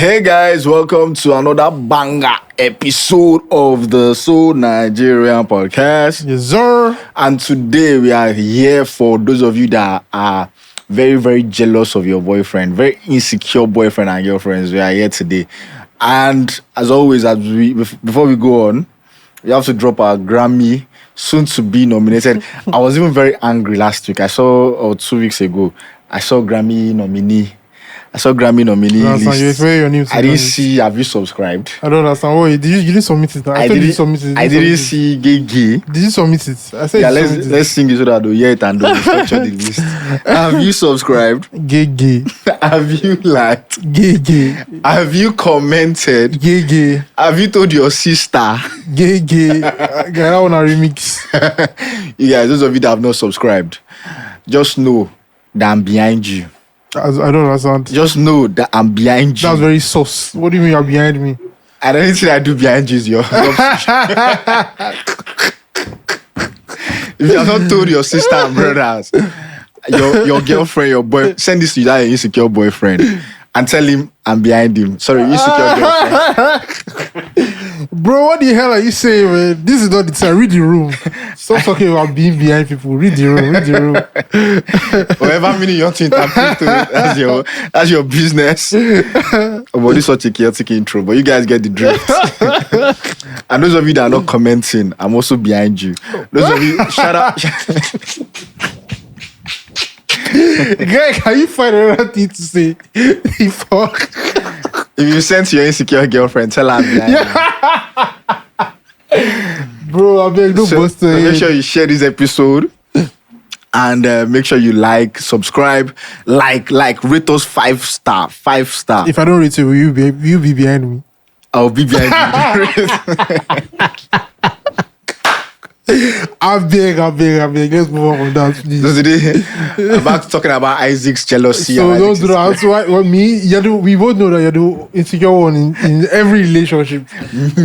Hey guys, welcome to another banger episode of the So Nigerian podcast. Yes, sir. And today we are here for those of you that are very, very jealous of your boyfriend, very insecure boyfriend and girlfriends. We are here today. And as always, before we go on, we have to drop our Grammy soon to be nominated. I was even very angry last week. Or 2 weeks ago, I saw Grammy nominee list. Your name I didn't see. Have you subscribed? I don't understand. Wait, you didn't submit it? I didn't see Gigi. Did you submit it? I said let's sing it so that they'll hear it and they'll structure the list. Have you subscribed? Gigi. Have you liked? Gigi. Have you commented? Gigi. Have you told your sister? Gigi. I want a remix. You guys, those of you that have not subscribed, just know that I'm behind you. I don't understand. Just know that I'm behind you. That's very sus. What do you mean you're behind me? And anything I do behind you is your If you have not told your sister and brothers, your girlfriend, your boy, send this to that insecure boyfriend and tell him I'm behind him. Sorry, insecure girlfriend. Bro, what the hell are you saying, man? This is not the time. Read the room. Stop talking about being behind people. Read the room. Whatever meaning you want to interpret to, that's your business. But this is such a chaotic intro, but you guys get the drift. And those of you that are not commenting, I'm also behind you. Those of you, shout out. Guy, can you find another thing to say? Fuck. If you send to your insecure girlfriend, tell her I'm behind you. Bro, I beg, don't bust so make sure you share this episode and make sure you like, subscribe, rate us 5 star. If I don't rate you, will you be behind me? I'll be behind you. I beg. Let's move on from that, please. So today, about talking about Isaac's jealousy. So don't do that. So we both know that you're the insecure one in every relationship.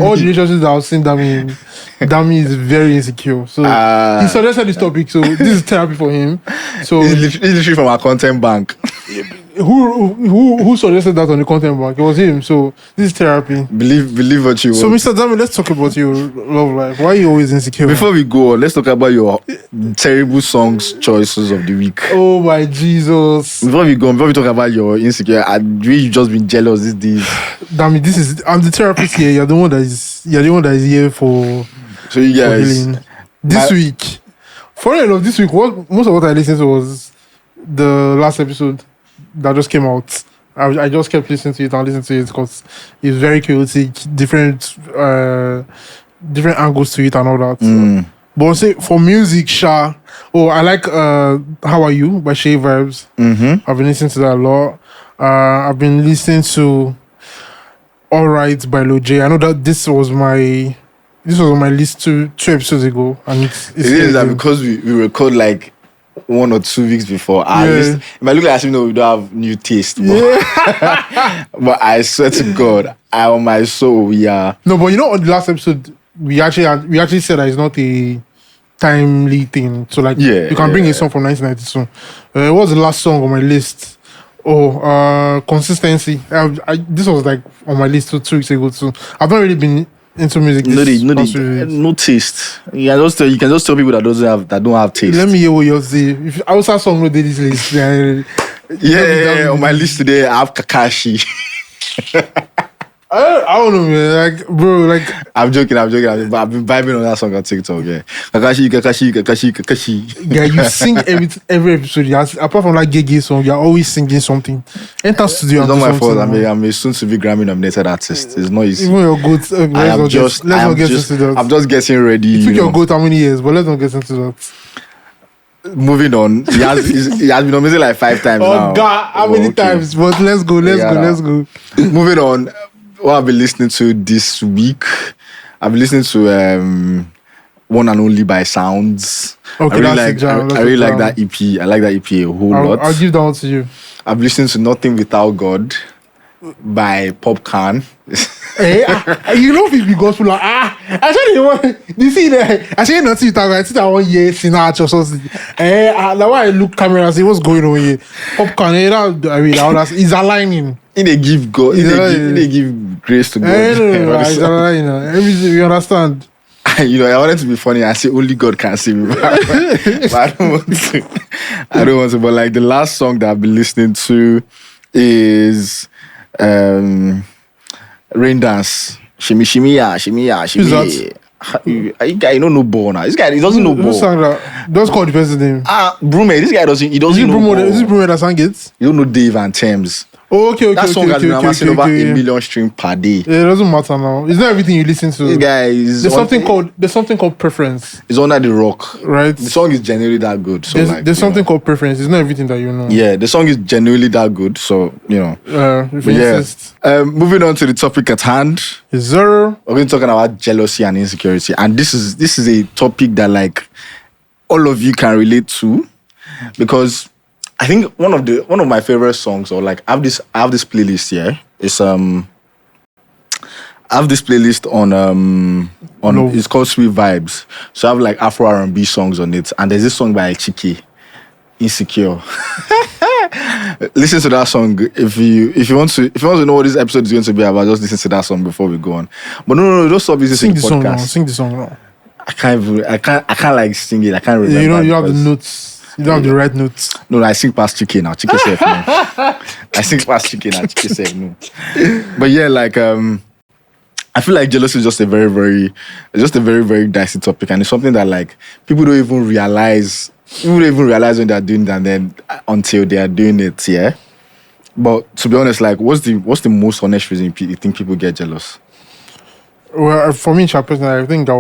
All the relationships that I've seen, Dami is very insecure. So he suggested this topic. So this is therapy for him. So it's literally from our content bank. Who suggested that on the content bank? It was him. So this is therapy. Believe what you want. So Mr. Dami, let's talk about your love life. Why are you always insecure? Before we go on, let's talk about your terrible songs choices of the week. Oh my Jesus. Before we talk about your insecure, you've just been jealous these days. Dami, I'm the therapist here. You're the one that is here for. So you guys, this week, funny enough, this week, most of what I listened to was the last episode that just came out. I just kept listening to it because it's very chaotic, different angles to it and all that. But say for music, I like How Are You by Shay Vibes. Mm-hmm. I've been listening to that a lot. I've been listening to All Right by Lil J. I know that this was on my list two episodes ago, and it's that because we record like 1 or 2 weeks before. It might look like as if we don't have new taste. But I swear to God, on my soul, we are. No, but on the last episode, we actually said that it's not a timely thing. So you can bring a song from 1992. What was the last song on my list? Consistency. This was like on my list 2 weeks ago too. I've not really been into music. No taste. You can just tell people that don't have taste. Let me hear what you say. If I was a song no did this list, on my list today I have Kakashi. I don't know, man. Like, bro, like I'm joking. But I've been vibing on that song on TikTok. Yeah, Kakashi. Yeah, you sing every episode. Apart from like Gigi song, you're always singing something. Enter studio. It's not my fault. I'm a soon to be Grammy nominated artist. It's not easy. Even your goat. Let's not get into that. I'm just getting ready. It took your goat how many years? But let's not get into that. Moving on, he has been nominated like 5 times now. Oh God, how many times? But let's go. Moving on. What I've been listening to this week, I've been listening to One and Only by Sounds. Okay, I really like that EP. I like that EP a whole lot. I'll give that one to you. I've listened to Nothing Without God by Popcorn. Hey, you know if you gospel like I said you want you see there. I said Nothing Without God. I see that one year Sinach or something. That's why I look camera and say what's going on here. Popcorn, that is aligning. they give God, they give grace to God. Everything we understand. I wanted to be funny. I say only God can see me, but I don't want to. I don't want to. But like the last song that I've been listening to is Rain Dance. Shimmy shimmy ya, shimmy ya, shimmy. Who's that? You guy, you don't know Bo now. This guy, he doesn't know Bo. Who sang that? Just call the person's name. Brume. This guy doesn't. He doesn't know Bo. Is it Brume that sang it? You don't know Dave and Thames. Oh, okay. That song has been amassing over 1 million streams per day. It doesn't matter now. It's not everything you listen to. This guy is. There's something called preference. It's under the rock, right? The song is genuinely that good. So there's something called preference. It's not everything that you know. Yeah, the song is genuinely that good. So moving on to the topic at hand. We're going to talk about jealousy and insecurity, and this is a topic that like all of you can relate to, because I think one of my favorite songs, or like I have this playlist here. It's I have this playlist on it's called Sweet Vibes. So I have like Afro R&B songs on it, and there's this song by Chike, Insecure. Listen to that song if you want to know what this episode is going to be about. Just listen to that song before we go on. But no, don't stop listening to the podcast. Sing the song now. I can't like sing it. I can't remember. You have the notes. You don't have the right notes. No, I sing past Chike now. Chike said no. I sing past Chike now. Chike said no. But yeah, like I feel like jealousy is just a very, very dicey topic, and it's something that like people don't even realize. People don't even realize when they're doing it, and then until they are doing it, yeah. But to be honest, like, what's the most honest reason you think people get jealous? Well, for me, personally, I think that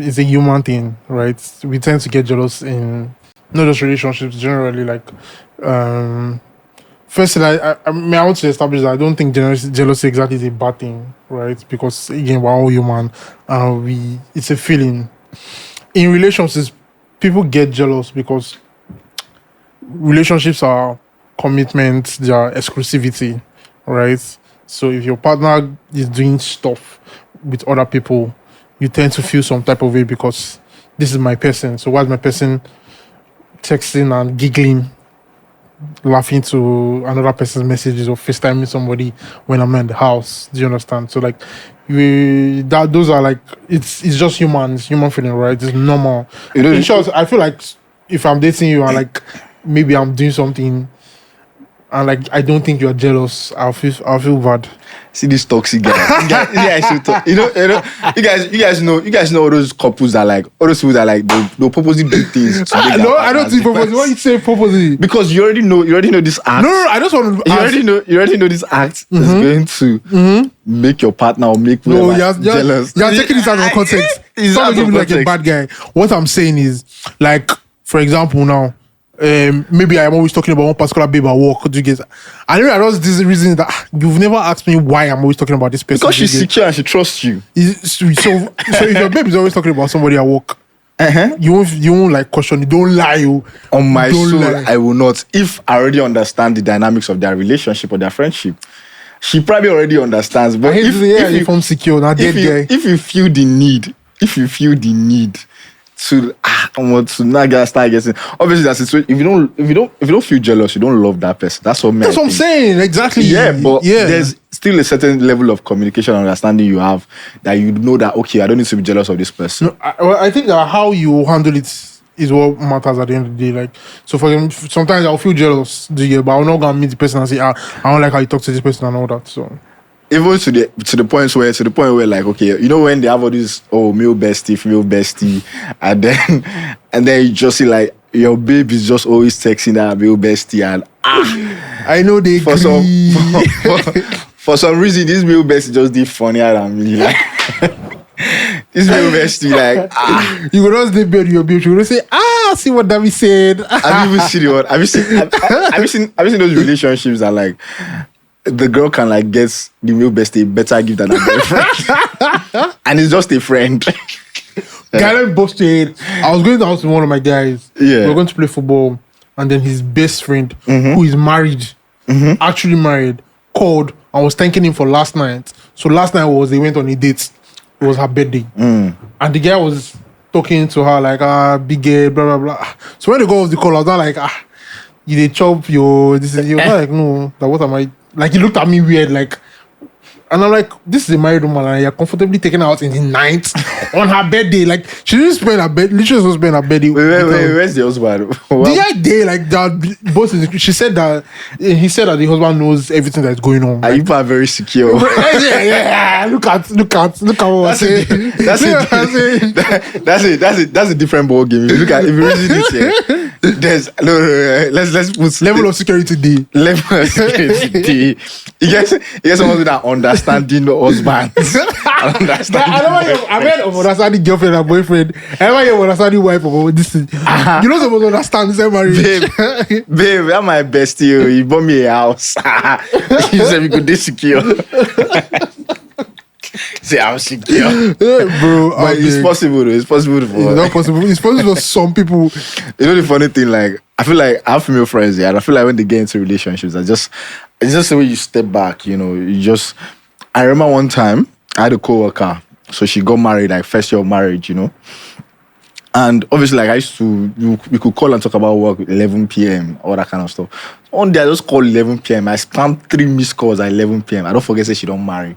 it's a human thing, right? We tend to get jealous in not just relationships, generally. Like, firstly, I want to establish that I don't think jealousy exactly is a bad thing, right? Because again, we're all human, and it's a feeling. In relationships, people get jealous because relationships are commitment, they are exclusivity, right? So if your partner is doing stuff with other people, you tend to feel some type of way because this is my person. So why is my person texting and giggling, laughing to another person's messages or FaceTiming somebody when I'm in the house? Do you understand? So like those are like it's just human feeling, right? It's normal. In short, I feel like if I'm dating you and like maybe I'm doing something and like I don't think you're jealous, I'll feel bad. See this toxic guy. You guys know all those couples that like all those people that like they'll purposely do things. No, I don't think purposely. Why you say purposely? Because you already know this act. No, I just want to. You already know this act is going to make your partner or make jealous. You're taking this out of context. Stop making me like a bad guy. What I'm saying is, like, for example, now. Maybe I'm always talking about one particular babe at work. Do you get? I know that's this reason that you've never asked me why I'm always talking about this person. Because she's secure and she trusts you. So if your babe is always talking about somebody at work, you won't like question it. Don't lie. On my soul, I will not. If I already understand the dynamics of their relationship or their friendship, she probably already understands. But if you form secure, not dead guy. If you feel the need to start getting, obviously that's it. So if you don't feel jealous, you don't love that person. That's what I'm saying. Exactly. Yeah, but there's still a certain level of communication and understanding you have that you know that okay, I don't need to be jealous of this person. No, I think that how you handle it is what matters at the end of the day. Like, so for them, sometimes I'll feel jealous, but I'm not gonna meet the person and say, I don't like how you talk to this person and all that. So even to the point where like, okay, you know when they have all this male bestie, female bestie, and then you just see like your babe is just always texting that male bestie and I know they for some reason this male bestie just did funnier than me. Like this male bestie like you go just debate your babe, you go say see what David said. Have you seen those relationships that like the girl can like get the male bestie a better gift than a boyfriend, and it's just a friend. Guy busted. I was going out with one of my guys. Yeah, we were going to play football, and then his best friend, who is married, actually married, called and was thanking him for last night. So last night they went on a date. It was her birthday, and the guy was talking to her like big girl, blah blah blah. So when they got off the call, I was not like you they chop your this is you're like, no, that what am I like he looked at me weird, like and I'm like, this is a married woman and you're comfortably taking her out in the night on her birthday. Like she didn't spend her bed literally supposed to spend her birthday. Wait, where's the husband? The idea like that both she said that he said that the husband knows everything that's going on. Are you very secure? yeah. Look at what I'm saying. That's a different ball game. If you look at if you read this here, there's no, let's put Level of security D. Level of security D. You guys someone that understanding husbands. I meant of understanding girlfriend and boyfriend. I never hear understanding wife or this is you know supposed to understand this marriage. Babe, that's my bestie. You bought me a house. You said we could be secure. Say I'm secure, bro. But it's possible though. It's possible for it's not possible. It's possible for some people. You know the funny thing, like I feel like I have female friends, yeah, and I feel like when they get into relationships, it's just the way you step back, you know. I remember one time I had a coworker, so she got married, like first year of marriage, you know. And obviously, like I used to, we could call and talk about work at 11 p.m. all that kind of stuff. So one day I just called 11 p.m. I spammed 3 missed calls at 11 p.m. I don't forget say she don't marry.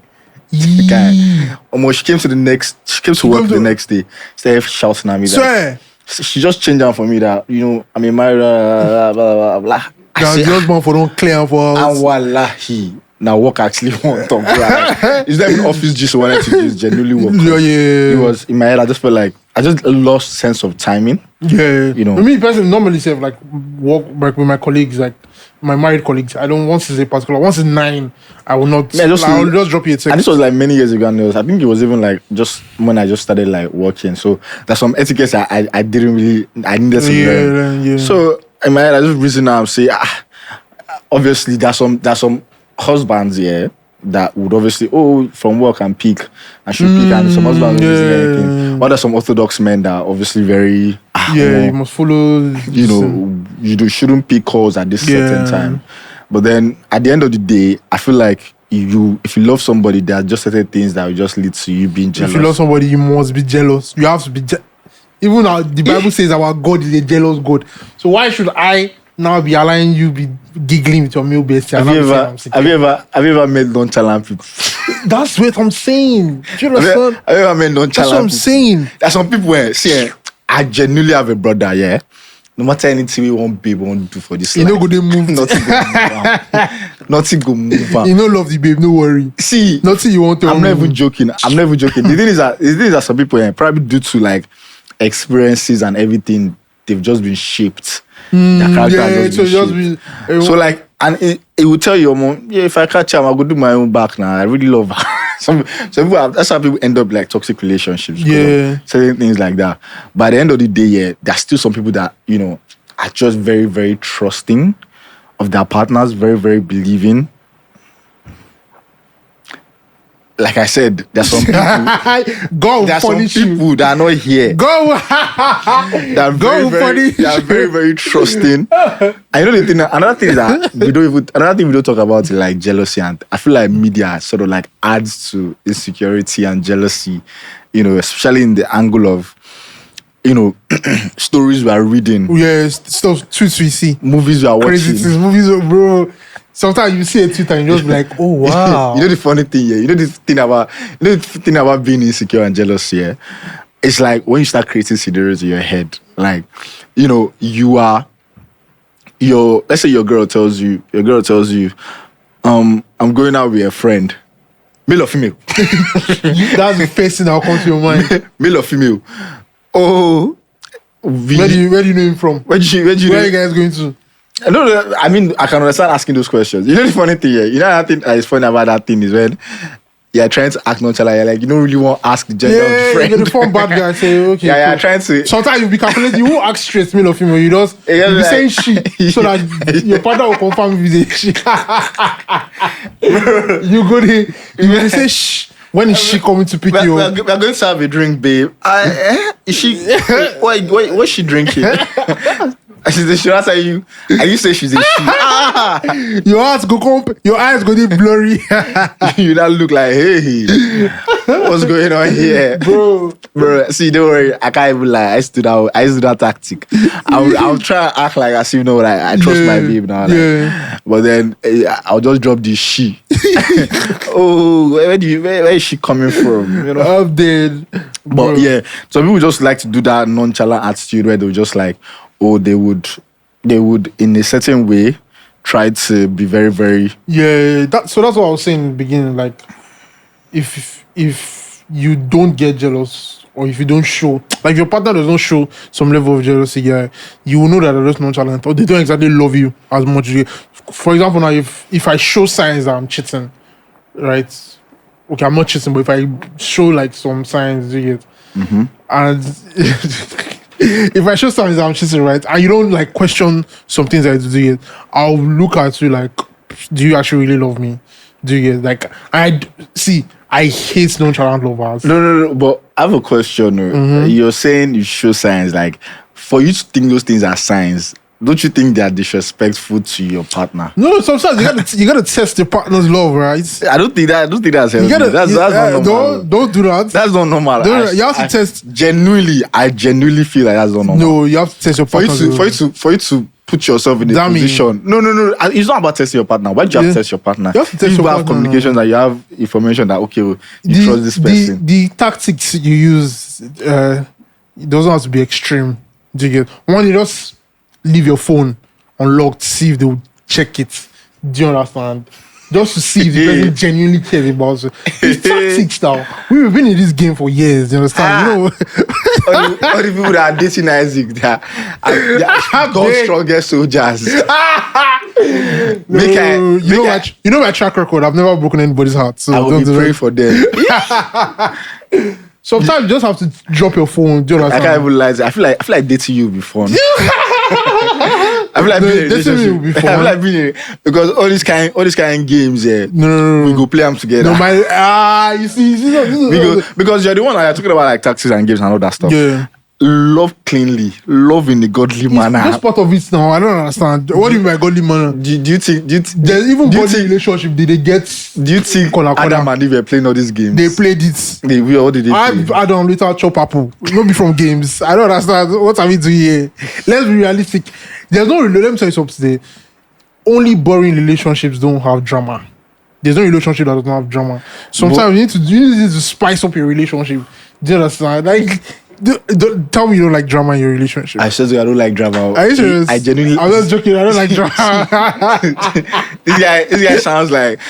The guy. Almost she came to work the next day. Started shouting at me that she just changed down for me that, you know, I'm a married blah blah blah blah. The husband for don't clear for us. And wallahi. Now work actually want to talk. Is that an office just wanted to just genuinely work? Yeah. It was in my head. I just felt like I just lost sense of timing. Yeah. You know. For me personally, normally say like work with my colleagues, like my married colleagues. I don't once it's a particular once it's 9, I will not. Yeah, I will just drop you a text. And this was like many years ago. And I think it was even like just when I just started like working. So there's some etiquettes I didn't really I needed to learn. Yeah. So in my head, I just reason now say obviously there's some husbands here that would obviously from work and peak and should peak, and some husbands don't listen anything. Or there's some orthodox men that are obviously very you must follow. You know, shouldn't pick calls at this certain time. But then at the end of the day, I feel like if you love somebody, there are just certain things that will just lead to you being jealous. If you love somebody, you must be jealous. You have to be even now the Bible says our God is a jealous God. So why should I now be allowing you be giggling with your male bestie? Have you ever met nonchalant people? That's what I'm saying. Do you understand? Have you ever met nonchalant people? That's what I'm saying. There's some people where I genuinely have a brother, yeah. No matter anything we want, babe, won't do for this life. You know, go they Nothing move. Nothing go move. You know, love the babe. No worry. See, nothing you want to. I'm not even joking. The thing is that some people probably due to like experiences and everything, they've just been shaped. Their character has just been shaped. So like, and it will tell your mom, if I catch her, I'll go do my own back now. I really love her. Some people that's how people end up like toxic relationships. Certain things like that. But at the end of the day, there's still some people that, you know, are just very, very trusting of their partners, very, very believing. Like I said, there's some people. There's some people that are not here. That are very, very trusting. I know the thing. Another thing is that another thing we don't talk about is like jealousy, and I feel like media sort of like adds to insecurity and jealousy. You know, especially in the angle of, you know, stories we are reading. Yes, stuff tweets we see, movies we are watching. Crazy things, movies, bro. Sometimes you see a tweet and you just be like, oh wow. You know the funny thing here? You know the thing about being insecure and jealous here? It's like when you start creating scenarios in your head, like, you know, let's say your girl tells you, I'm going out with a friend. Male or female? That's the first thing that'll come to your mind. Male or female? Oh, where do you know him from? Where are you guys going to? No, I mean, I can understand asking those questions. You know the funny thing here? You know that thing that is funny about that thing is when you're trying to act nonchalant, you're like, you don't really want to ask the gender of the friend. You're the fun bad guy, say, okay. Yeah, cool. Trying to. Sometimes you'll be calculating, you won't ask straight male or female, you'll be saying she, so that your partner will confirm if it's a she. You go there, you say shh. When is she coming to pick you up? We're going to have a drink, babe. Is she? What's she drinking? She's a she. That's you. And you say she's a she. Your eyes go get blurry. You now look like, hey, what's going on here, Bro. See, don't worry. I can't even lie. I used to do that tactic. I'll try and act like as you know, like I trust my babe now. Like, but then I'll just drop this she. Oh, where is she coming from? You know, I'm dead. But yeah, some people just like to do that nonchalant attitude where they'll just like, oh, they would in a certain way try to be very, very that's what I was saying in the beginning. Like, if you don't get jealous, or if you don't show, like your partner does not show some level of jealousy, you will know that they're just nonchalant, or they don't exactly love you as much as you. For example, now if I show signs that I'm cheating, right? Okay, I'm not cheating, but if I show like some signs, you get, and if I show signs that I'm cheating, right, and you don't like question some things I do, it, I'll look at you like, do you actually really love me? Do you get, like, I hate nonchalant lovers. No. But I have a question. You're saying you show signs, like, for you to think those things are signs. Don't you think they are disrespectful to your partner? No, sometimes you gotta test your partner's love, right? I don't think that's healthy. That's not normal. Don't do that. That's not normal. You have to test. I genuinely feel like that's not normal. No, you have to test your partner's love. For you to put yourself in a position. No. It's not about testing your partner. Why do you have to test your partner? You have to test your partner. Have communication that you have information that you trust this person. The tactics you use, it doesn't have to be extreme. Do you get one? You just leave your phone unlocked, see if they will check it. Do you understand? Just to see if the person genuinely cares about it. It's tactics now. We've been in this game for years, you understand? All the people that are dating Isaac, they are God's strongest soldiers. You know my track record. I've never broken anybody's heart. So I will be praying for them. Sometimes you just have to drop your phone. Do you understand? I can't even lie. I feel like dating you before. I feel like being in a relationship. I feel like being because all these kind of games, No. we go play them together. You see, because you're the one that are talking about like taxes and games and all that stuff. Yeah. Love cleanly, love in a godly manner. That's part of it now. I don't understand. What do you mean by godly manner? Do you think there's even godly relationship? Did they get? Do you think Adam and Eve were playing all these games? They played it. What did they play? I don't little chop apple. Not be from games. I don't understand. What are we doing here? Let's be realistic. Let me tell you something. Only boring relationships don't have drama. There's no relationship that doesn't have drama. Sometimes you need to spice up your relationship. Do you understand? Like, don't tell me you don't like drama in your relationship. I said I don't like drama. Are you serious? I genuinely. I'm not joking. I don't like drama. This guy sounds like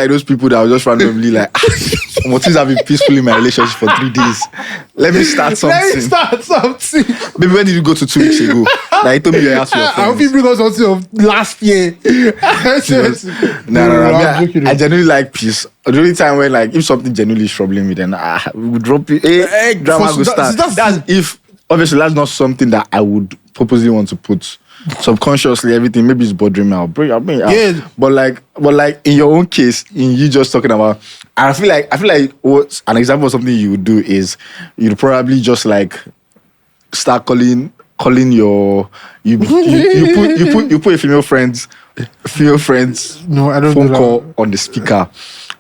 those people that are just randomly like, things have been peaceful in my relationship for 3 days. Let me start something. Baby, where did you go to 2 weeks ago? Like, you told me you asked your friends. I hope you bring us something of last year. No. I genuinely like peace. The only time when, like, if something genuinely is troubling me, then we would drop it. Drama will start. That's if, obviously, that's not something that I would purposely want to put. Subconsciously, everything maybe it's bothering me. I'll bring it out. Yeah. But like in your own case, in you just talking about, I feel like what an example of something you would do is you'd probably just like start calling your you put a female friend's no, I don't phone do that. call on the speaker.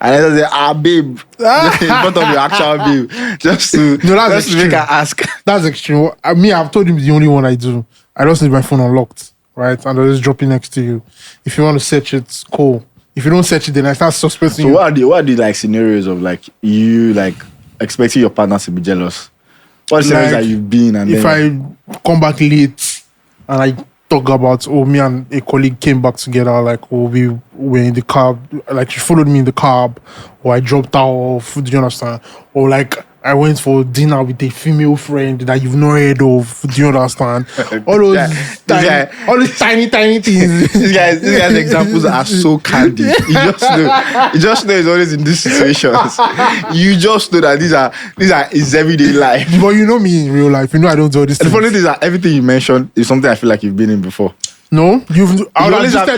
And I say, babe, in front of your actual babe, just to make her ask. That's extreme. I've told him the only one I do. I just leave my phone unlocked, right? And I just drop it next to you. If you want to search it, cool. If you don't search it, then I start suspecting you. So what are the like scenarios of like you like expecting your partner to be jealous? What scenarios that you've been? And if I come back late and I talk about, me and a colleague came back together, like, we were in the cab, like she followed me in the cab, or I dropped her off, do you understand? Or like I went for dinner with a female friend that you've not heard of, do you understand? All those tiny things. These guys' examples are so candy. You just know it's always in these situations. You just know that these are his everyday life. But you know me in real life. You know I don't do all this. The funny thing is that everything you mentioned is something I feel like you've been in before. No, you always have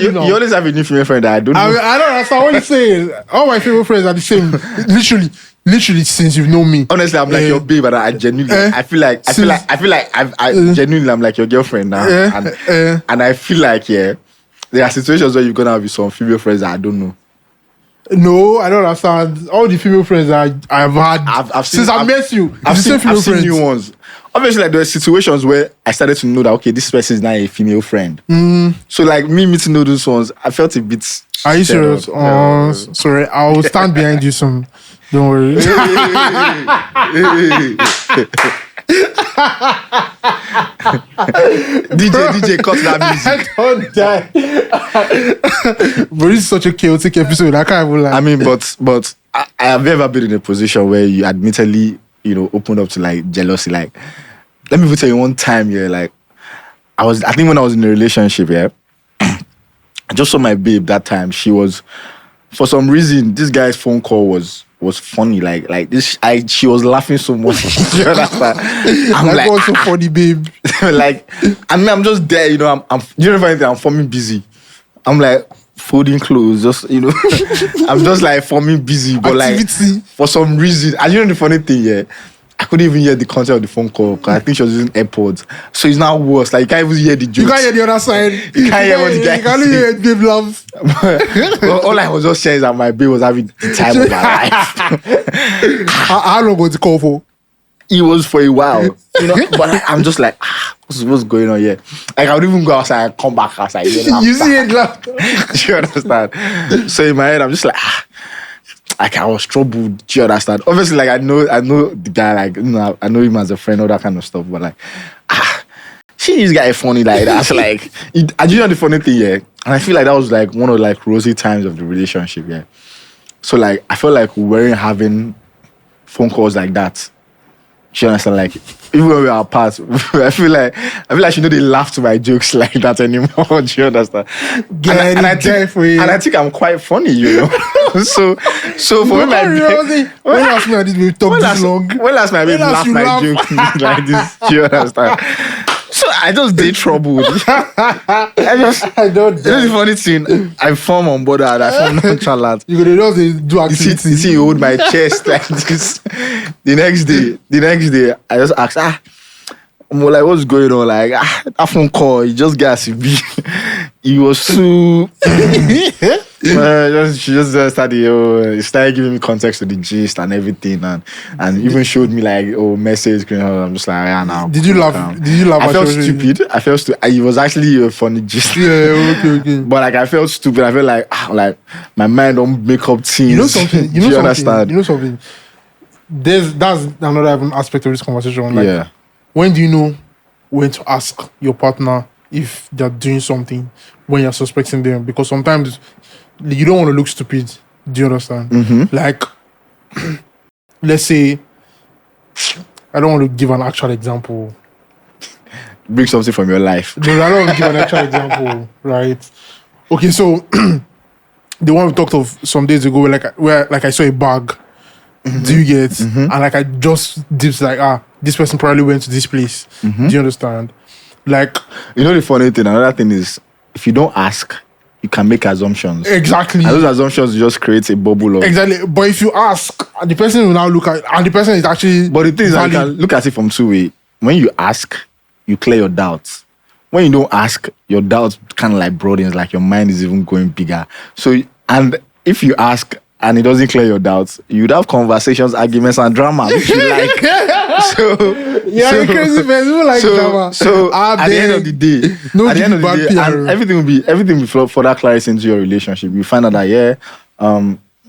a new female friend that I don't know. I don't understand what you're saying. All my female friends are the same. Literally, Literally since you've known me. Honestly, I'm like your babe, and I genuinely, I feel like I genuinely, I'm like your girlfriend now, and I feel like there are situations where you're gonna have with some female friends that I don't know. No, I don't understand. All the female friends I've had since I met you, I've seen new ones. Obviously, like there are situations where I started to know that okay, this person is not a female friend. So like me meeting those ones, I felt a bit. Are you serious? Sorry, I will stand behind you some. Don't worry. DJ, cut that music. Don't die. But this is such a chaotic episode. I can't even lie. I mean, but I have never been in a position where you admittedly, opened up to like jealousy. Like, let me tell you one time, like, I think when I was in a relationship, I just saw my babe that time. She was, for some reason, this guy's phone call was funny. Like this, she was laughing so much. You understand? I'm like, what's so funny, babe? Like, I mean, I'm just there, I'm you know anything, I'm forming busy. I'm like folding clothes, just I'm just like forming busy, but activity. Like for some reason, and the funny thing, I couldn't even hear the content of the phone call because I think she was using AirPods. So it's now worse. Like you can't even hear the jokes. You can't hear the other side. You can't hear what the guy. You can't hear babe laugh. Well, all I was just saying is that my babe was having the time of my life. How long was the call for? It was for a while, but I'm just like, what's going on here? Like I would even go outside and come back outside. You see it laugh. Do you understand? So in my head, I'm just like, like I was troubled. Do you understand? Obviously, like I know the guy, like I know him as a friend, all that kind of stuff. But like, see this guy funny like that's like. I do know the funny thing, and I feel like that was like one of like rosy times of the relationship, So like I felt like we weren't having phone calls like that. Do you understand? Like even when we were apart, I feel like they laugh to my jokes like that anymore. Do you understand? And I think I'm quite funny, So for when my babe, when last night we talked this long. When last my babe laughed my joke like this, do you understand? So I just did trouble. I don't. This is the funny thing. I form on board and I form nonchalant. You could just do activity. You see, you hold my chest like this. The next day, I just asked, I'm like, what's going on? Like, that phone call, he just got to be. He was so. She just started giving me context to the gist and everything, and even showed me like message. I'm just like, now. Did you laugh? I felt stupid. It was actually a funny gist. Yeah, okay. But like, I felt stupid. I felt like my mind don't make up things. You know something? Do you understand? You know something? That's another aspect of this conversation. Like, when do you know when to ask your partner if they're doing something when you're suspecting them? Because sometimes you don't want to look stupid. Do you understand? Mm-hmm. Like, let's say, I don't want to give an actual example. Bring something from your life. No, I don't want to give an actual example, right? Okay, so the one we talked of some days ago, where I saw a bag. Mm-hmm. Do you get? Mm-hmm. And like I just dipped like this person probably went to this place. Mm-hmm. Do you understand? Like, the funny thing, another thing is if you don't ask, you can make assumptions. Exactly. And those assumptions just create a bubble of. Exactly. But if you ask, the person will now look at, and the person is actually. But the thing is, you can look at it from two ways. When you ask, you clear your doubts. When you don't ask, your doubts kind of like broadens, like your mind is even going bigger. So, and if you ask and it doesn't clear your doubts, you'd have conversations, arguments, and drama, which you like. Crazy person who like drama. So at the end of the day, and everything will be further clarity into your relationship. You find out that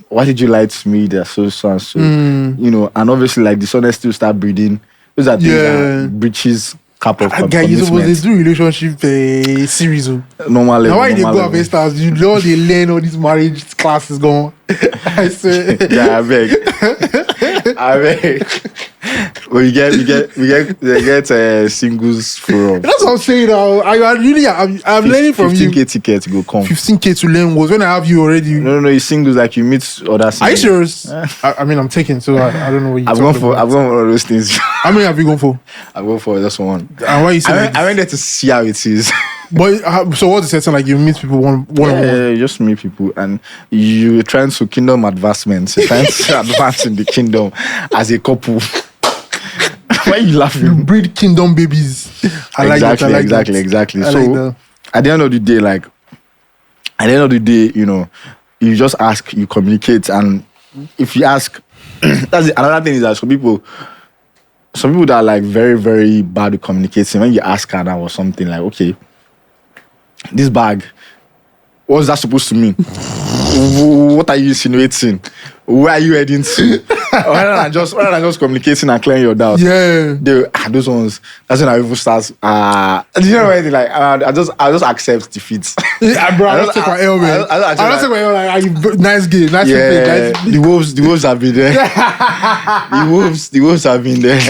why did you lie to me? They're so and so. And obviously like dishonesty will start breeding. Those are things that breaches cap of guy, you're supposed to do relationship series. Normal level. Now why they go Avestas? You know they learn all these marriage classes going. I say, yeah, I beg. Well, we get singles forum. That's what I'm saying now. I'm learning from you. 15K ticket to go come. 15K to learn was when I have you already. No, it's singles like you meet other singles. Are you serious? I mean, I'm taking, so I don't know what you're I've gone for all those things. How many have you gone for? I've gone for just one. And why you say I went there to see how it is. But so what's the setting like? You meet people one on one. Yeah, you just meet people and you're trying to kingdom advancements. You're trying to advance in the kingdom as a couple. Why are you laughing? You breed kingdom babies. I like that. Exactly. I So like that. at the end of the day, you know, you just ask, you communicate, and if you ask, another thing is that some people that are like very, very bad with communicating, when you ask her now or something like, okay, this bag, what's that supposed to mean? What are you insinuating? Where are you heading to? rather than just communicating and clearing your doubts. Yeah. Those ones. That's when I even start. You know what? Like I just accept defeat. Yeah, bro. I don't take my L, man. I don't take my L. Like, nice game, nice play. The wolves have been there. the wolves have been there.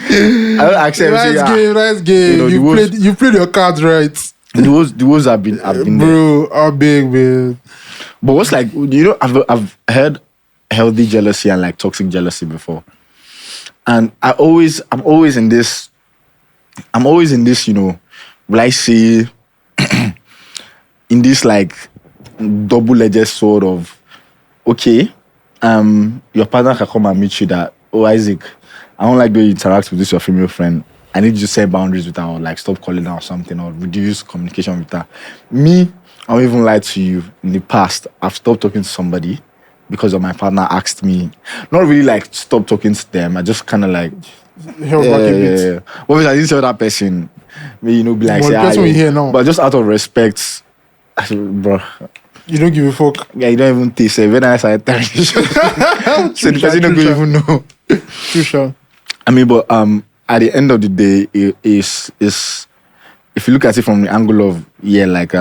I don't accept. Nice game. You played your cards right. The wolves have been there. Bro, how big, man. But what's like, you know, I've heard healthy jealousy and like toxic jealousy before. And I'm always in this, you know, will I say in this like double-edged sword of, okay, your partner can come and meet you that, oh Isaac, I don't like the way you interact with this your female friend. I need you to set boundaries with her, or like stop calling her or something, or reduce communication with her. Me, I won't even lie to you. In the past, I've stopped talking to somebody because of my partner asked me. Not really like stop talking to them. I just kind of like held back a bit. Obviously, I didn't tell that person. Be like, well, say, person we hear now. But just out of respect, bro. You don't give a fuck. Yeah, you don't even taste it. When I started telling you, so the person don't even know. True, sure. I mean, but at the end of the day, it is if you look at it from the angle of like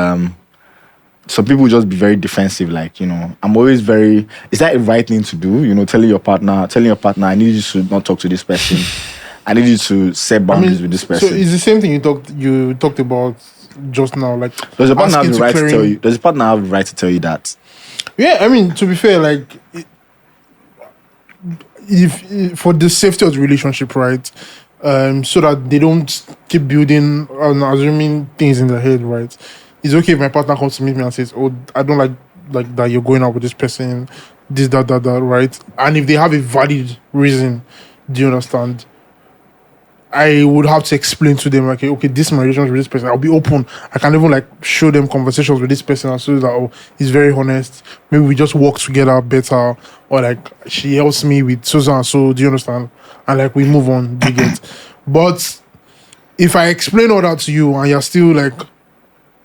some people just be very defensive, like, you know, I'm always very, is that a right thing to do? You know, telling your partner, I need you to not talk to this person. I need you to set boundaries with this person. So it's the same thing you talked about just now, like, does your partner have the right to tell you? Does your partner have the right to tell you that? Yeah, I mean, to be fair, like, if for the safety of the relationship, right? So that they don't keep building and assuming things in their head, right? It's okay if my partner comes to meet me and says, "Oh, I don't like that you're going out with this person, this, that, right?" And if they have a valid reason, do you understand? I would have to explain to them, like, okay, this is my relationship with this person. I'll be open. I can even like show them conversations with this person and so that, oh, he's very honest. Maybe we just work together better, or like she helps me with so and so. Do you understand? And like we move on. Do you get? But if I explain all that to you and you're still like,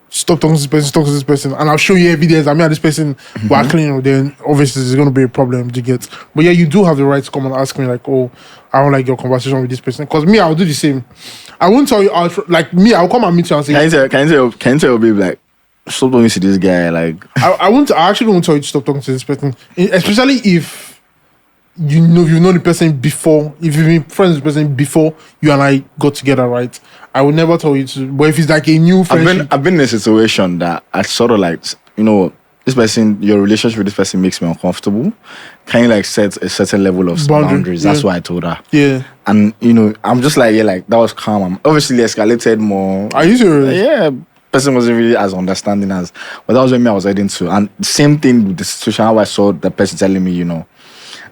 stop talking to this person, and I'll show you evidence that me and this person were clean, then obviously there's going to be a problem. Do you get? But yeah, you do have the right to come and ask me, like, oh, I don't like your conversation with this person. Because me, I'll do the same. I won't tell you, I'll come and meet you and say, can you tell your babe, like, stop talking to this guy, like... I actually won't tell you to stop talking to this person. Especially if you've known the person before, if you've been friends with the person before you and I got together, right? I would never tell you to. But if it's like a new friendship... I've been in a situation that I sort of like, you know, this person, your relationship with this person makes me uncomfortable. Can you like set a certain level of boundaries? That's what I told her. Yeah. And, you know, I'm just like, yeah, like, that was calm. Obviously, it escalated more. Are you serious? Yeah. Person wasn't really as understanding as... But that was when I was heading to. And same thing with the situation, how I saw the person telling me, you know.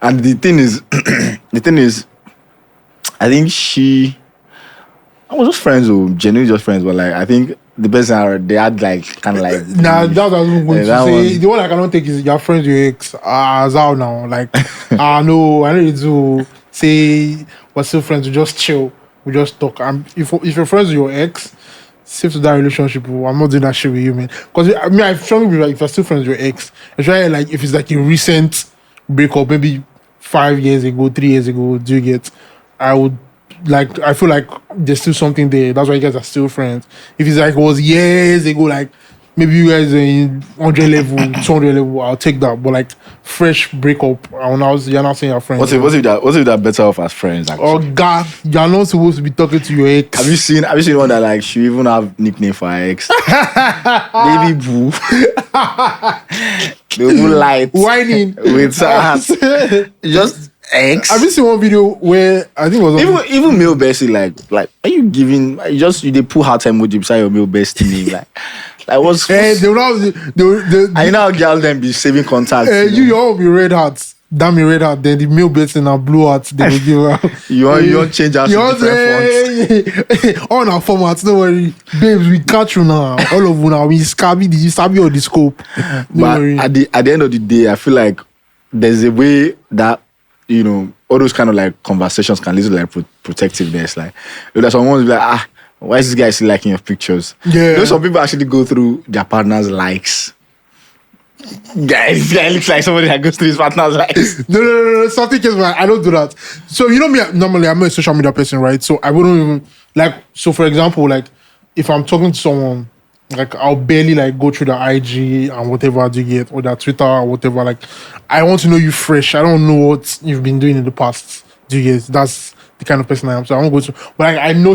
And the thing is, I think I was just friends, genuinely just friends, but like, I think the person, they had like, kind of like... Nah, that's what I was going to say. The one I cannot take is your friends with your ex. Zao now. Like, no, I need to say, we're still friends, we just chill, we just talk. And if you're friends with your ex, safe to that relationship, I'm not doing that shit with you, man. Because I mean, I strongly believe like, if you're still friends with your ex, especially like if it's like a recent breakup, maybe 5 years ago, 3 years ago, do you get? I feel like there's still something there. That's why you guys are still friends. If it's like it was years ago, like maybe you guys are in 100 level, 200 level, I'll take that. But like fresh breakup, you're not saying you're friends. What's if that better off as friends? Actually? Oh God, you're not supposed to be talking to your ex. Have you seen one that like she even have nickname for her ex? Baby boo. The boo light whining with her ass. Just X. Have you seen one video where I think it was on, Even male bestie, like are you giving they put heart emoji beside your male bestie name, like what's they will now I know how girls then be saving contacts. you all be red hearts. Damn me red heart. Then the male bestie now blue hearts. They will give out. you want change us to different fonts. On our formats, don't worry, babes. We catch you now. All of you now. We scabby or the scope. Don't But worry. at the end of the day, I feel like there's a way that all those kind of like conversations can lead to like protectiveness. Like if there's someone who's like, why is this guy still liking your pictures? Yeah. Some people actually go through their partner's likes. Guys, it looks like somebody that goes through his partner's likes. No. Something is right. I don't do that. So me, normally I'm not a social media person, right? So I wouldn't even like. So for example, like if I'm talking to someone, like I'll barely like go through the IG and whatever do you get, or the Twitter or whatever. Like I want to know you fresh. I don't know what you've been doing in the past. Do you get? That's the kind of person I am. So I won't go to. But like, I know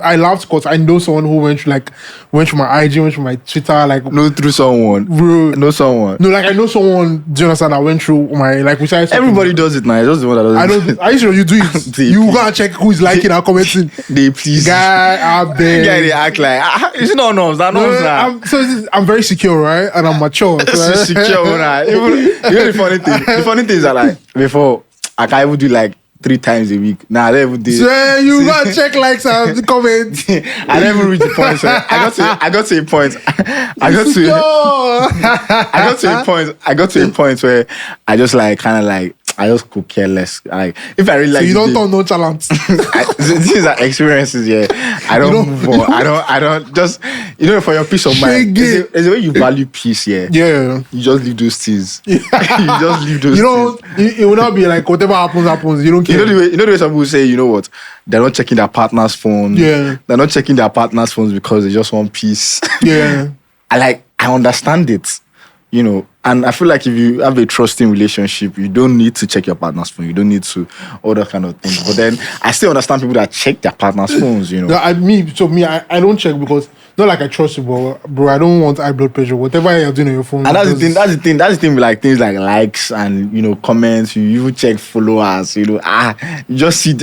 I laughed because I know someone who went through my IG, went through my Twitter, like No, through someone. bro. Know someone. No, like I know someone. Do you understand? I went through my like. We started talking. Everybody does it now. It's just the one that doesn't. I don't. Are you sure you do it? They- You go and check who is liking and commenting. They please. Guy out there. Guy, they act like it's not norms. That No, norms now. I'm very secure, right? And I'm mature. This Right? is secure, right? The funny thing. The funny thing is that like before I can even do like 3 times a week. Nah, I don't even do. So you go and check likes and comments. I never reached the point. So I got to a point. I got to a point where I just like kind of like I just could care less. Like if I really like, So you don't the turn nonchalant. these are experiences. Yeah, I don't move on. I don't just for your peace of mind. Shaggy. There's a way you value peace. Yeah, Yeah. you just leave those things. You just leave those. You don't. It will not be like whatever happens. You don't care. You know the way some people say, you know what? They're not checking their partner's phone. Yeah. They're not checking their partner's phones because they just want peace. Yeah. I understand it, and I feel like if you have a trusting relationship, you don't need to check your partner's phone. You don't need to all that kind of things. But then I still understand people that check their partner's phones, No, I don't check because not like I trust you, but bro, I don't want high blood pressure. Whatever you're doing on your phone. And that's the thing with like things like likes and comments. You even check followers. You just see.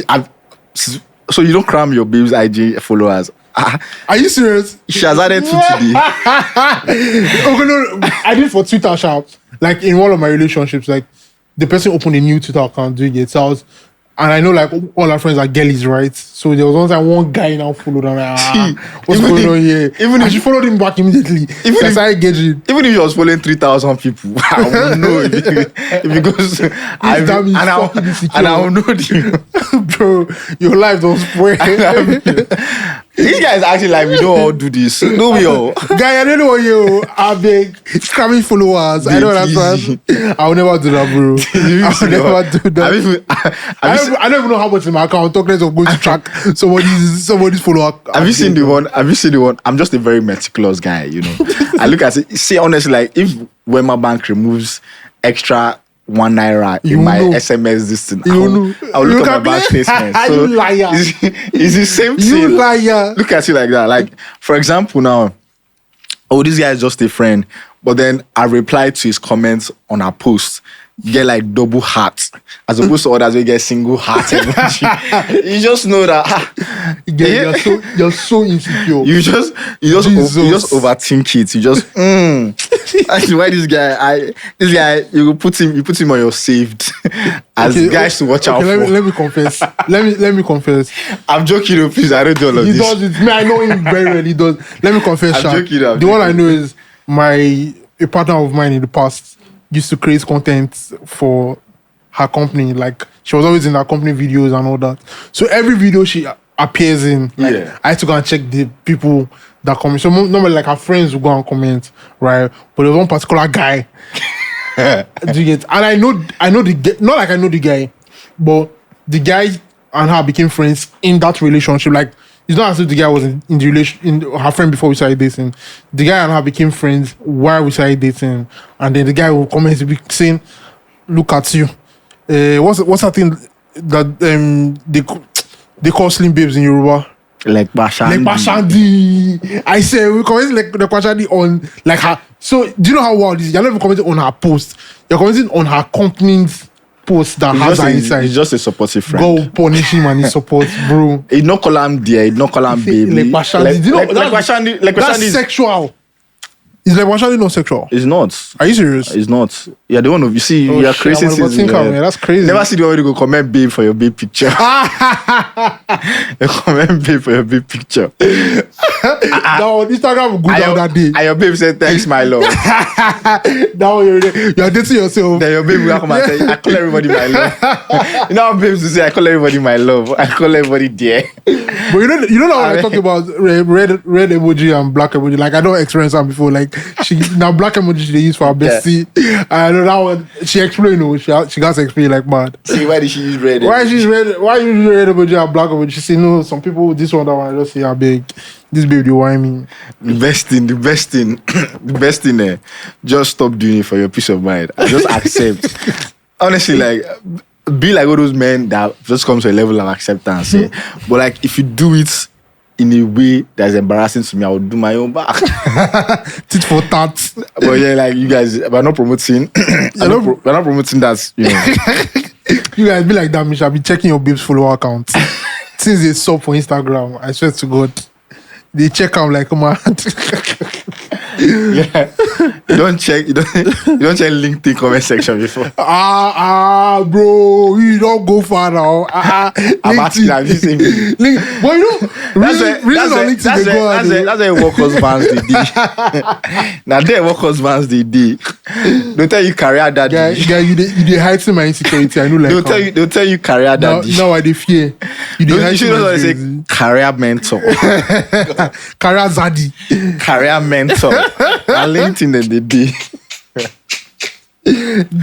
So you don't cram your babe's IG followers. Are you serious? She has added 2 today. Okay, no, I did for Twitter shout. Like in one of my relationships, like the person opened a new Twitter account doing it. So and I know like all our friends are girlies, right? So there was one time one guy now followed and what's going on here? Even if she followed him back immediately. Even I started engaging. Even if you was following 3,000 people, I would know if because I will know the Bro, your life don't spoil. these guys actually like we don't all do this. No, we all. Guy, I don't know what you are big scamming followers. I don't understand. I will never do that, bro. I will never do that. I don't even know how much in my account. Talk less of going to track somebody's follower. Have you seen the one? I'm just a very meticulous guy, I look at it. See, honestly, like if Wema Bank removes extra 1 naira in my SMS this thing, I'll look at my bank statement. So You liar. it's the same thing. You liar. Look at it like that. Like, for example, now, this guy is just a friend, but then I replied to his comments on our post. Get like double heart as opposed to others we get single heart emoji. You just know that You're so insecure. you just overthink it. You just Actually, why this guy you put him on your saved as guys to watch out for. Let me confess. Let me confess. I'm joking, though, please. I don't do all of He this. does it. Me, I know him very well. He does. Let me confess. I'm Sha. joking, I'm the one I joking. know is a partner of mine in the past used to create content for her company. Like she was always in her company videos and all that. So every video she appears in, like, I had to go and check the people that comment. So normally, like her friends will go and comment, right? But there was one particular guy. Do you get? And I know the not like I know the guy, but the guy and her became friends in that relationship. Like it's not as if the guy was in the relation in her friend before we started dating. The guy and her became friends while we started dating, and then the guy will comment be saying, "Look at you, what's that thing that they call slim babes in Yoruba?" Like Bashandi. Like Bashandi. I say we comment like the Bashandi on like her. So do you know how wild this is? You're not even commenting on her post. You're commenting on her company's post that has her inside. He's just a supportive friend. God will punish him and he supports, bro. He not call him dear. He not call him baby. Like Pashandi. That's sexual. Is like Pashandi not sexual? It's not. Are you serious? It's not. Yeah, the one of you see, you are crazy. That's crazy. Never see the one who go comment babe for your babe picture. You comment babe for your babe picture. No, Instagram will go down that day. And your babe said, thanks, my love. Now you're dating yourself. Then your babe will come and say, I call everybody my love. You know how babes will say, I call everybody my love. I call everybody dear. But you know what I talk about red emoji and black emoji. Like I don't experience that before. Like now black emoji they use for her bestie. I know that one. She explained. She got to explain like mad. See, why did she use red? Why you use red emoji and black emoji? She say no. Some people this one that one. I just say I beg. This baby, why me? The best thing there. Just stop doing it for your peace of mind. Just accept. Honestly, like be like all those men that just come to a level of acceptance. But like if you do it in a way that's embarrassing to me, I will do my own back. Tit for tat. But yeah, like you guys, we're not promoting. We're not promoting that. You know. You guys be like that. Me shall be checking your babe's follower account. Since they sub for Instagram, I swear to God, they check out like mad. Yeah, you don't check LinkedIn comment section before. Bro, you don't go far now. I'm asking, have you seen me? But you know, that's why workers vans they did. Now they workers vans they did. Don't tell you career daddy. Guy, you hiding my insecurity. I know like. They'll tell you career daddy. Now I dey fear. You should also say career mentor. Career zaddy. Career mentor. And LinkedIn that they did.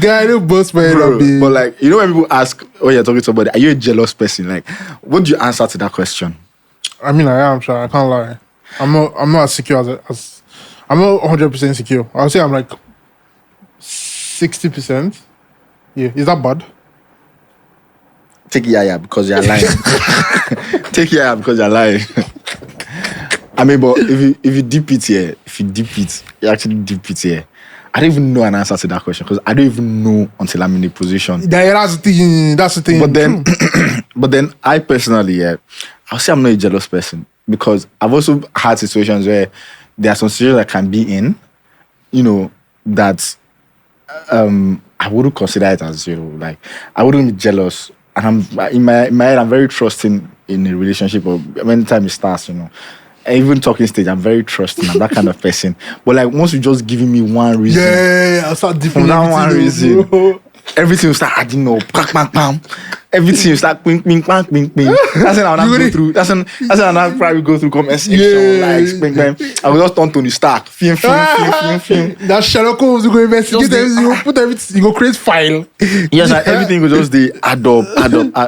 Guy, don't bust my head up. But like, you know when people ask when you're talking to somebody, are you a jealous person? Like, what do you answer to that question? I mean, I am sure. I can't lie. I'm not as secure as I'm not 100% secure. I'll say I'm like 60%. Yeah, is that bad? Take yeah because you're lying. Take yeah because you're lying. I mean, but if you deep it here, you actually deep it here. I don't even know an answer to that question because I don't even know until I'm in a position. That's the thing. But then I personally, I'll say I'm not a jealous person because I've also had situations where there are some situations I can be in, you know, that I wouldn't consider it as, you know, like I wouldn't be jealous. And I'm in my head, I'm very trusting in a relationship or when the time it starts, you know. Even talking stage, I'm very trusting. I'm that kind of person. But like once you just giving me one reason, I'll start different. From that one reason, everything will start adding up. Bam, bam. Everything will start ping, ping, ping, ping, ping. That's when I'll not go through. That's when I'll probably go through comment section, likes, ping, ping. I will just turn Tony Stark. Film. That Sherlock Holmes will go investigate everything. You put everything. You go create file. Yes, like, everything will just add up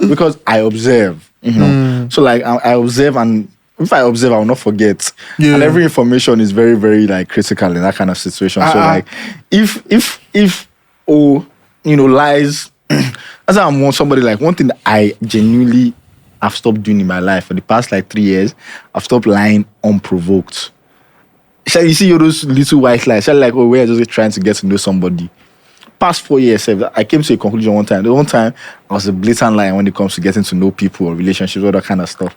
because I observe. You know, so like I observe and. If I observe, I will not forget. Yeah. And every information is very, very like critical in that kind of situation. So like, if lies. As I want somebody like one thing that I genuinely have stopped doing in my life for the past like 3 years, I've stopped lying unprovoked. So you see those little white lies. So like, we're just trying to get to know somebody. Past 4 years, I came to a conclusion one time. The one time I was a blatant liar when it comes to getting to know people or relationships, all that kind of stuff.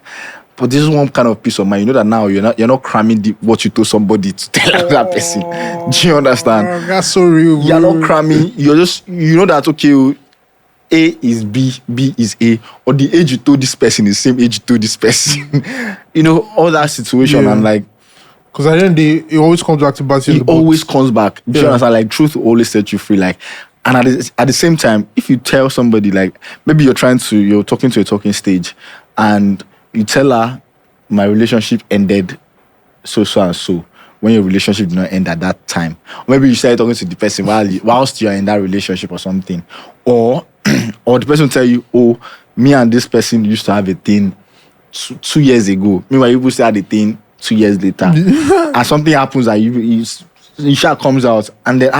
But this is one kind of peace of mind. You know that now you're not cramming what you told somebody to tell that person. Do you understand? That's so real. Bro. You're not cramming. You're just know that okay, A is B, B is A, or the age you told this person is the same age you told this person. You know all that situation and like. Because at the end of the day, it always comes back to Basil. It always comes back. Do you understand? Like truth will always set you free. Like, and at the same time, if you tell somebody like maybe you're talking to a talking stage, and you tell her, my relationship ended so and so. When your relationship did not end at that time. Or maybe you started talking to the person whilst you're in that relationship or something. Or the person will tell you, oh, me and this person used to have a thing 2 years ago. Meanwhile, you still had a thing 2 years later. And something happens that you shot comes out. And then,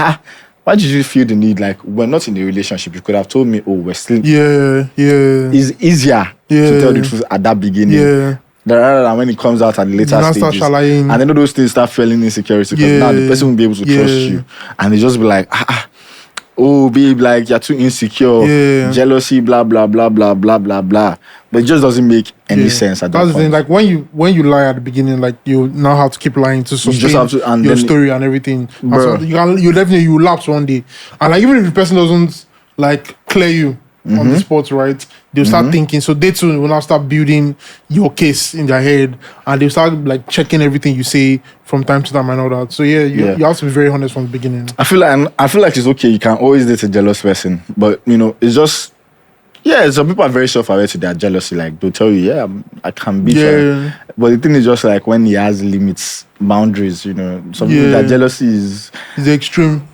why did you feel the need? Like, we're not in a relationship. You could have told me, oh, we're still... Yeah. It's easier to tell the truth at that beginning. Yeah. Rather than when it comes out at the later stages. And then all those things start feeling insecurity because now the person won't be able to trust you. And they just be like, oh babe, like you're too insecure, Yeah. jealousy, blah blah blah blah blah blah blah. But it just doesn't make any sense at that That's point. the thing. Like when you lie at the beginning, like you now have to keep lying to sustain just have to- and your then- story and everything. And Bro. so you definitely you lapse one day, and like even if the person doesn't like clear you on the spot, right? They'll start thinking. So they too will now start building your case in their head, and they'll start like checking everything you say from time to time and all that. So yeah, you have to be very honest from the beginning. I feel like it's okay. You can always date a jealous person, but it's just some people are very self-aware to their jealousy. Like they'll tell you, I can be. Yeah. But the thing is just like when he has limits, boundaries. Some people, that jealousy is It's extreme.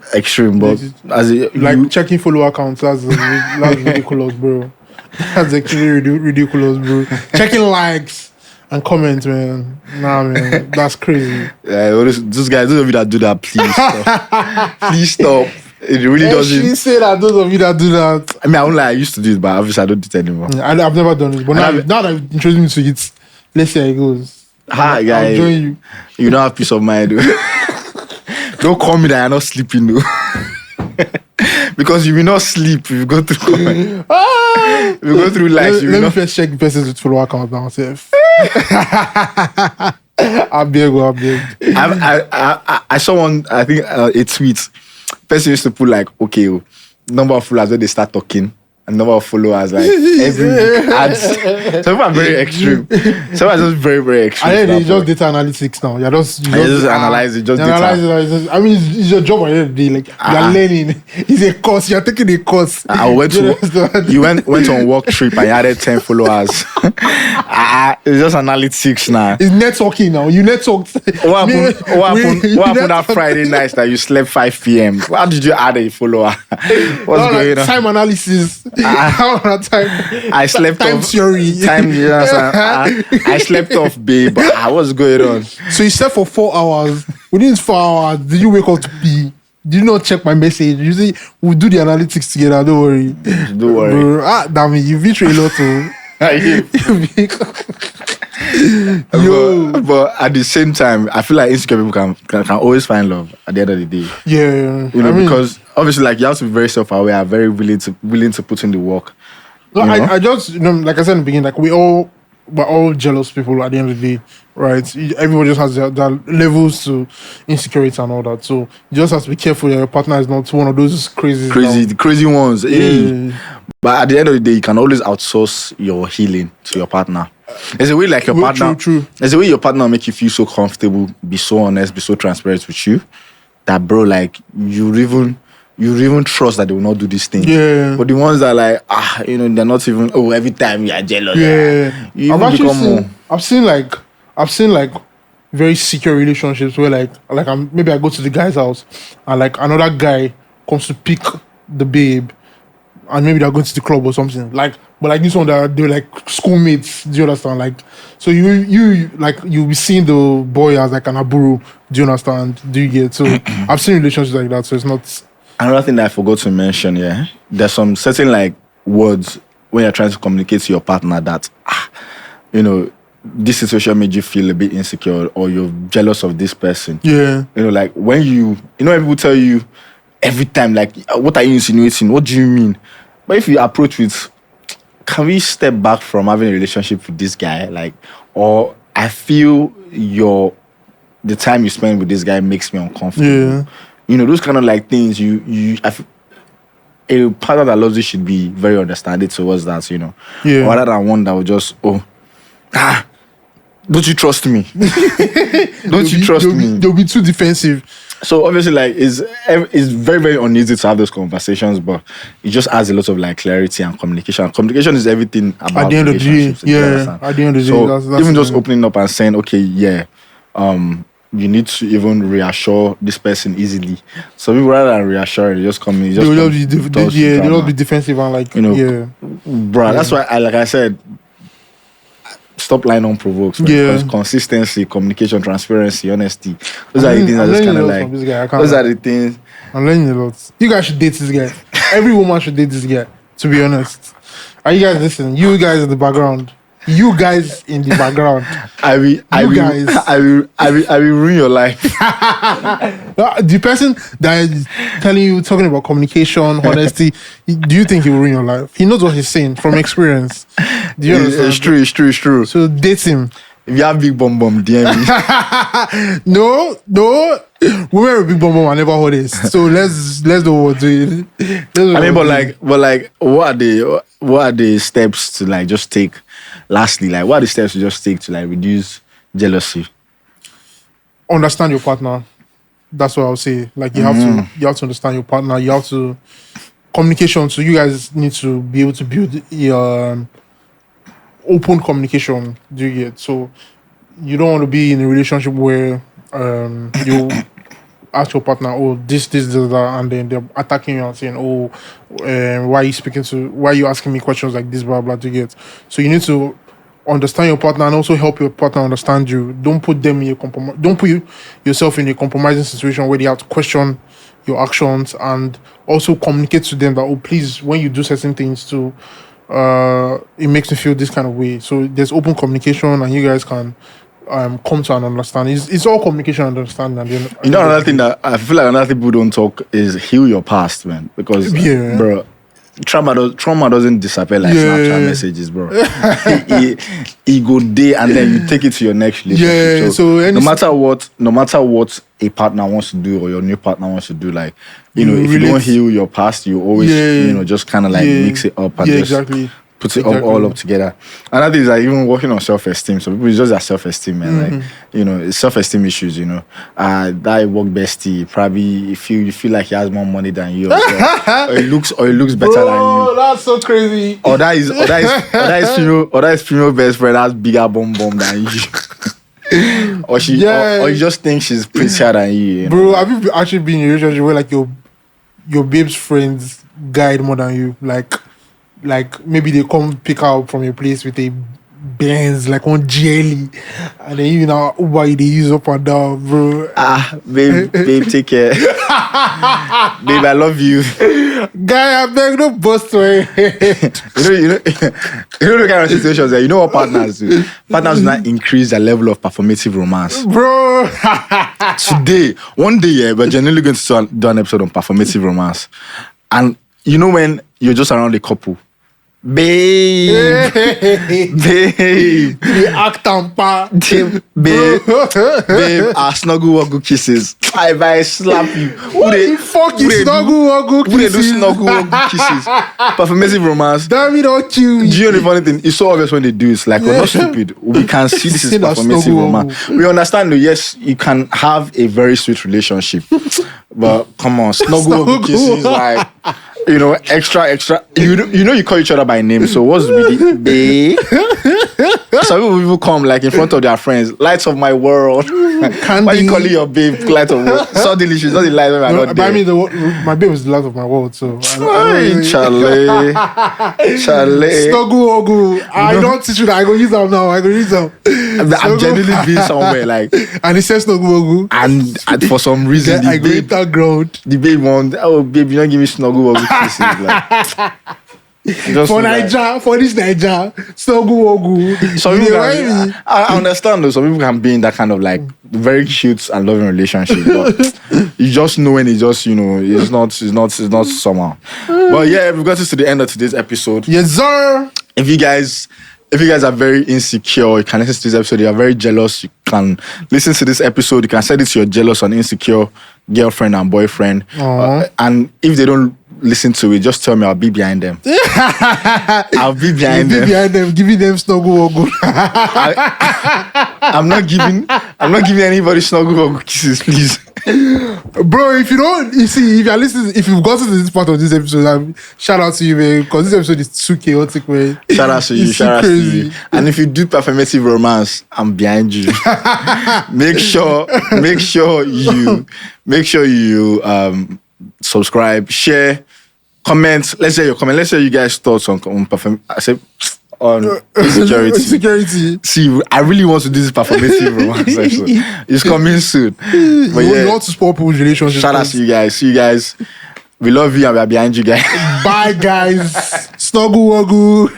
But as Like checking follower counts, that's ridiculous, bro. That's actually ridiculous, bro. Checking likes and comments, man. Nah, man, that's crazy. those guys, those of you that do that, please stop. Please stop. It really doesn't. She said that those of you that do that. I mean, I won't lie, I used to do it, but obviously I don't do it anymore. I've never done it, but now that you've introduced me to it, let's see how it goes. Hi, guy. I'll join you. You don't have peace of mind. Don't call me that you're not sleeping, though. Because you will not sleep if you go through if you go through life. Let me first check the person's with follower account now, self. I'll beg. I saw one, I think a tweet. Person used to put like, okay, number of followers when they start talking, and number of followers like every week adds. Some people are very extreme. Some are just very, very extreme. I it's just data analytics now. You just analyze it, just data. Analyze it. I mean, it's your job at the end of the day. Like you're learning. It's a course. You're taking a course. You went on work trip and you added 10 followers. It's just analytics now. It's networking now. You networked. What happened that Friday night that you slept 5 p.m.? How did you add a follower? What's going on? Time analysis. I slept time off. Theory. I slept off, babe. What's going on? So you slept for 4 hours. Within 4 hours, did you wake up to pee? Did you not check my message? You see, we'll do the analytics together. Don't worry. Don't worry. Bro, damn it, you've been through a lot too. But at the same time, I feel like insecure people can always find love at the end of the day. Yeah, because obviously, like you have to be very self-aware, very willing to put in the work. No, I just like I said in the beginning, like we're all jealous people at the end of the day, right? Everybody just has their levels to insecurity and all that. So you just have to be careful that your partner is not one of those the crazy ones. Yeah. Hey. But at the end of the day, you can always outsource your healing to your partner. There's a way like your partner. True. There's a way your partner will make you feel so comfortable, be so honest, be so transparent with you, that bro, like you even trust that they will not do this thing. Yeah. But the ones that are like, they're not even. Oh, every time you are jealous. Yeah. I've seen like very secure relationships where like maybe I go to the guy's house and like another guy comes to pick the babe, and maybe they're going to the club or something. But like this one, they're like schoolmates. Do you understand? Like, so you'll be seeing the boy as like an aburu. Do you understand? Do you get? So I've seen relationships like that. So it's not. Another thing that I forgot to mention, there's some certain like words when you're trying to communicate to your partner that, this situation made you feel a bit insecure or you're jealous of this person. Yeah. Like when when people tell you every time, like, what are you insinuating? What do you mean? But if you approach with, can we step back from having a relationship with this guy? Like, or I feel the time you spend with this guy makes me uncomfortable. Yeah. Those kind of like things a partner that loves you should be very understanding towards that, Yeah. Rather than one that will just, don't you trust me? Don't you trust me? They'll be too defensive. So obviously, like, it's very, very uneasy to have those conversations, but it just adds a lot of like clarity and communication. Communication is everything about at the end of the day. relationships. Yeah. At the end of the day, So that's even just opening up and saying, okay, you need to even reassure this person easily. So people, rather than reassuring, they just come in. They'll be defensive and like, bro. That's why like I said, stop lying unprovoked. Because consistency, communication, transparency, honesty. Those are the things that just kind of like. Those are the things. I'm learning a lot. You guys should date this guy. Every woman should date this guy. To be honest, are you guys listening? You guys in the background. You guys in the background. I will ruin your life. The person that is telling you, talking about communication, honesty, do you think he will ruin your life? He knows what he's saying from experience. Do you understand? It's true. So date him. If you have big bum, DM me. No. Women with big bum are never honest. So let's do what do it. But like, what are the steps to like just take? Lastly, like, what are the steps to just take to like reduce jealousy? Understand your partner. That's what I'll say. Like you have to understand your partner. You have to communication. So you guys need to be able to build your open communication. Do you get? So you don't want to be in a relationship where you ask your partner, oh, this, that, and then they're attacking you and saying, oh, why are you asking me questions like this, blah, blah, do you get? So you need to understand your partner and also help your partner understand you. Don't put them in don't put yourself in a compromising situation where they have to question your actions, and also communicate to them that, oh, please, when you do certain things too, it makes me feel this kind of way. So there's open communication, and you guys can come to an understanding. It's all communication and understanding. And then, another thing that I feel like another people don't talk is heal your past, man. Because, bro, trauma doesn't disappear like Snapchat messages, bro. It go there, and then you take it to your next relationship. Yeah. So no matter what a partner wants to do or your new partner wants to do, like, if you don't heal your past, you always just kind of like mix it up and just put it all up together. Another thing is like even working on self-esteem. So people, it's just their self-esteem, man. Like, it's self-esteem issues, that work bestie, probably you feel like he has more money than you, or it looks better than you. That's so crazy. Or that is female best friend has bigger bum than you. or you just think she's prettier than you. Bro, have you actually been in a relationship where like your babe's friends guide more than you? Like maybe they come pick her up from your place with a Benz, like on jelly, and then Uber they use up and down, bro. Babe, take care. Babe, I love you. Guy, I beg no bust away. you know the kind of situations that what partners do. Partners do not increase the level of performative romance, bro. One day, we're genuinely going to do an episode on performative romance, and when you're just around a couple. Babe, the act tampa, babe, our snuggle wuggle kisses. If I slap you, what the fuck is snuggle wuggle kisses? Who they do snuggle wuggle kisses? Performative romance. Damn it, don't you? Do you know the funny thing? It's so obvious when they do. It's like we're not stupid. We can see this is performative romance. We understand that yes, you can have a very sweet relationship, but come on, snuggle wuggle kisses like. Extra. You call each other by name. So what's really babe? Some people come like in front of their friends. Lights of my world. Why you calling your babe light of world? Suddenly she's not the light of my world. I mean, my babe is the light of my world. So Charlie. Snuggle. I don't teach you that. I go use them now. I'm genuinely being somewhere like. And it says snuggle. And for some reason, the babe, the babe wants. Oh, babe, you don't give me snuggle. For Niger, for this Niger, snuggle. I understand though. Some people can be in that kind of like very cute and loving relationship, but you just know when it's just it's not somehow. But yeah, we've got to the end of today's episode. Yes, sir. If you guys are very insecure, you can listen to this episode. You are very jealous, you can listen to this episode. You can send it to your jealous and insecure girlfriend and boyfriend. And if they don't listen to it, just tell me. I'll be behind them. I'll be behind them. Giving them snuggle wuggle. I'm not giving anybody snuggle wuggle kisses, please. Bro, if you're listening, if you've gotten to this part of this episode, shout out to you, man, because this episode is too chaotic, man. Shout out to you. And if you do performative romance, I'm behind you. Make sure you subscribe, share, comment. Let's hear your comment. Let's hear you guys' thoughts on insecurity. See, I really want to do this performative romance episode. It's coming soon. But you want to spoil people's relationships. Shout out to you guys. See you guys. We love you and we are behind you guys. Bye, guys. Snuggle wuggle.